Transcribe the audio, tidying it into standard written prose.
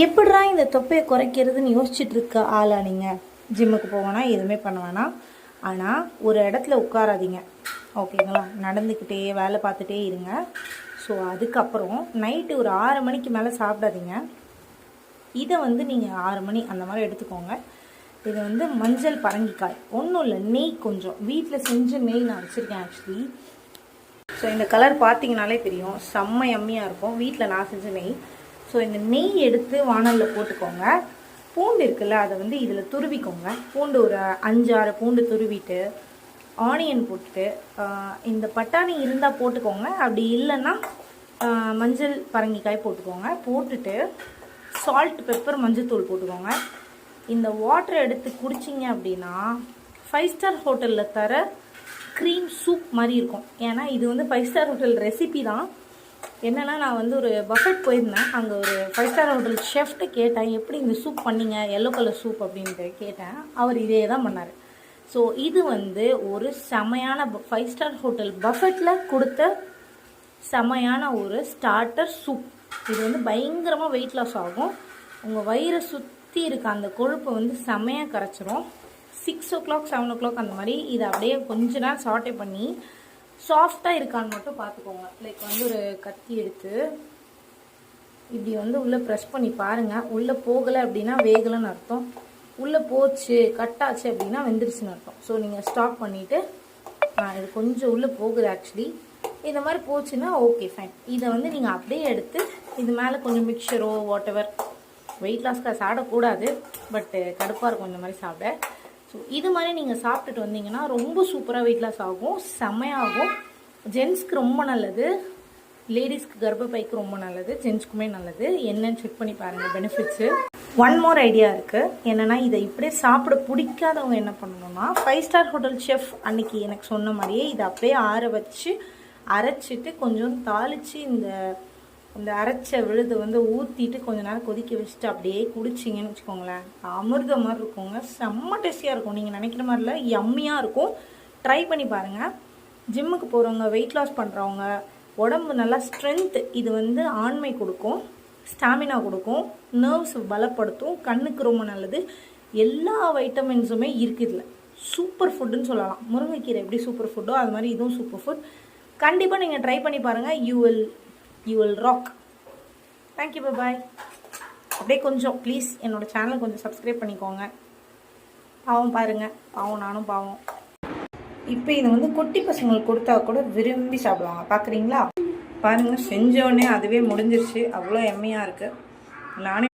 எப்படிடா இந்த தொப்பையை குறைக்கிறதுன்னு யோசிச்சுட்டு இருக்க ஆளா நீங்கள்? ஜிம்முக்கு போவேனா எதுவுமே பண்ண வேணாம். ஆனால் ஒரு இடத்துல உட்காராதீங்க, ஓகேங்களா? நடந்துக்கிட்டே வேலை பார்த்துட்டே இருங்க. ஸோ அதுக்கப்புறம் நைட்டு ஒரு 6 மணிக்கு மேலே சாப்பிடாதீங்க. இதை நீங்கள் 6 மணி அந்த மாதிரி எடுத்துக்கோங்க. இது மஞ்சள் பரங்கிக்காய், ஒன்றும் இல்லை, நெய் கொஞ்சம் வீட்டில் செஞ்ச நெய் நான் வச்சுருக்கேன் ஆக்சுவலி. ஸோ இந்த கலர் பார்த்தீங்கனாலே தெரியும், செம்ம எம்மியாக இருக்கும். வீட்டில் நான் செஞ்ச நெய். ஸோ இந்த நெய் எடுத்து வானலில் போட்டுக்கோங்க. பூண்டு இருக்குல்ல, அதை இதில் துருவிக்கோங்க. பூண்டு ஒரு 5-6 பூண்டு துருவிட்டு, ஆனியன் போட்டுட்டு, இந்த பட்டாணி இருந்தால் போட்டுக்கோங்க, அப்படி இல்லைன்னா மஞ்சள் பரங்கிக்காய் போட்டுக்கோங்க. போட்டுட்டு சால்ட், பெப்பர், மஞ்சத்தூள் போட்டுக்கோங்க. இந்த வாட்டரை எடுத்து குடிச்சிங்க அப்படின்னா 5 ஸ்டார் ஹோட்டலில் தர க்ரீம் சூப் மாதிரி இருக்கும். ஏன்னா இது 5 ஸ்டார் ஹோட்டல் ரெசிபி தான். என்னென்னா, நான் ஒரு பஃபெட் போயிருந்தேன். அங்கே ஒரு 5 ஸ்டார் ஹோட்டல் ஷெஃப்ட்டு கேட்டேன், எப்படி இந்த சூப் பண்ணிங்க, எல்லோ கலர் சூப் அப்படின்ட்டு கேட்டேன். அவர் இதே தான் பண்ணார். ஸோ இது ஒரு செமையான 5 ஸ்டார் ஹோட்டல் பஃபெட்டில் கொடுத்த செமையான ஒரு ஸ்டார்டர் சூப். இது பயங்கரமாக வெயிட் லாஸ் ஆகும். உங்கள் வயிறை சுற்றி இருக்க அந்த கொழுப்பை செமையாக கரைச்சிரும். 6 o'clock 7 o'clock அந்த மாதிரி இதை அப்படியே கொஞ்ச நேரம் சாட்டே பண்ணி சாஃப்டாக இருக்கான்னு மட்டும் பார்த்துக்கோங்க. லைக் ஒரு கத்தி எடுத்து இப்படி உள்ளே ப்ரெஸ் பண்ணி பாருங்கள். உள்ளே போகலை அப்படின்னா வேகலைன்னு அர்த்தம். உள்ளே போச்சு, கட்டாச்சு அப்படின்னா வெந்துருச்சுன்னு அர்த்தம். ஸோ நீங்கள் ஸ்டாப் பண்ணிவிட்டு, இது கொஞ்சம் உள்ளே போகுது ஆக்சுவலி, இந்த மாதிரி போச்சுன்னா ஓகே ஃபைன். இதை நீங்கள் அப்படியே எடுத்து இது மேலே கொஞ்சம் மிக்சரோ வாட் எவர், வெயிட் லாஸ்க்காக சாப்பிடக்கூடாது, பட்டு கடுப்பாக இருக்கும் இந்த மாதிரி சாப்பிட. ஸோ இது மாதிரி நீங்கள் சாப்பிட்டுட்டு வந்தீங்கன்னா ரொம்ப சூப்பராக வெயிட் லாஸ் ஆகும், செம்மையாகும். ஜென்ஸ்க்கு ரொம்ப நல்லது, லேடிஸ்க்கு கர்ப்பப்பைக்கு ரொம்ப நல்லது, ஜென்ஸ்க்குமே நல்லது. என்னன்னு செக் பண்ணி பாருங்கள் பெனிஃபிட்ஸு. ஒன் மோர் ஐடியா இருக்குது. என்னென்னா, இதை இப்படியே சாப்பிட பிடிக்காதவங்க என்ன பண்ணணும்னா, 5 ஸ்டார் ஹோட்டல் ஷெஃப் அன்னைக்கு எனக்கு சொன்ன மாதிரியே இதை அப்படியே ஆற வச்சு அரைச்சிட்டு கொஞ்சம் தாளித்து இந்த அரைச்ச விழுது ஊற்றிட்டு கொஞ்ச நேரம் கொதிக்க வச்சுட்டு அப்படியே குடிச்சிங்கன்னு வச்சுக்கோங்களேன், அமிர்த மாதிரி இருக்குங்க. செம்ம டேஸ்டியாக இருக்கும். நீங்கள் நினைக்கிற மாதிரில யம்மியாக இருக்கும். ட்ரை பண்ணி பாருங்கள். ஜிம்முக்கு போகிறவங்க, வெயிட் லாஸ் பண்ணுறவங்க, உடம்பு நல்லா ஸ்ட்ரென்த், இது ஆண்மை கொடுக்கும், ஸ்டாமினா கொடுக்கும், நர்வ்ஸ் பலப்படுத்தும், கண்ணுக்கு ரொம்ப நல்லது. எல்லா வைட்டமின்ஸுமே இருக்குது இதில். சூப்பர் ஃபுட்டுன்னு சொல்லலாம். முருங்கைக்கீரை எப்படி சூப்பர் ஃபுட்டோ அது மாதிரி இதுவும் சூப்பர் ஃபுட். கண்டிப்பாக நீங்கள் ட்ரை பண்ணி பாருங்கள். You will rock. தேங்க்யூ, பாய். அப்படியே கொஞ்சம் ப்ளீஸ் என்னோடய சேனலை கொஞ்சம் சப்ஸ்கிரைப் பண்ணிக்கோங்க. பாவம் பாருங்கள், பாவம் நானும் பாவம். இப்போ இது குட்டி பசங்களுக்கு கொடுத்தா கூட விரும்பி சாப்பிடுவாங்க. பார்க்குறீங்களா? பாருங்கள், செஞ்சோடனே அதுவே முடிஞ்சிருச்சு. அவ்வளோ எம்மையாக இருக்குது. நானே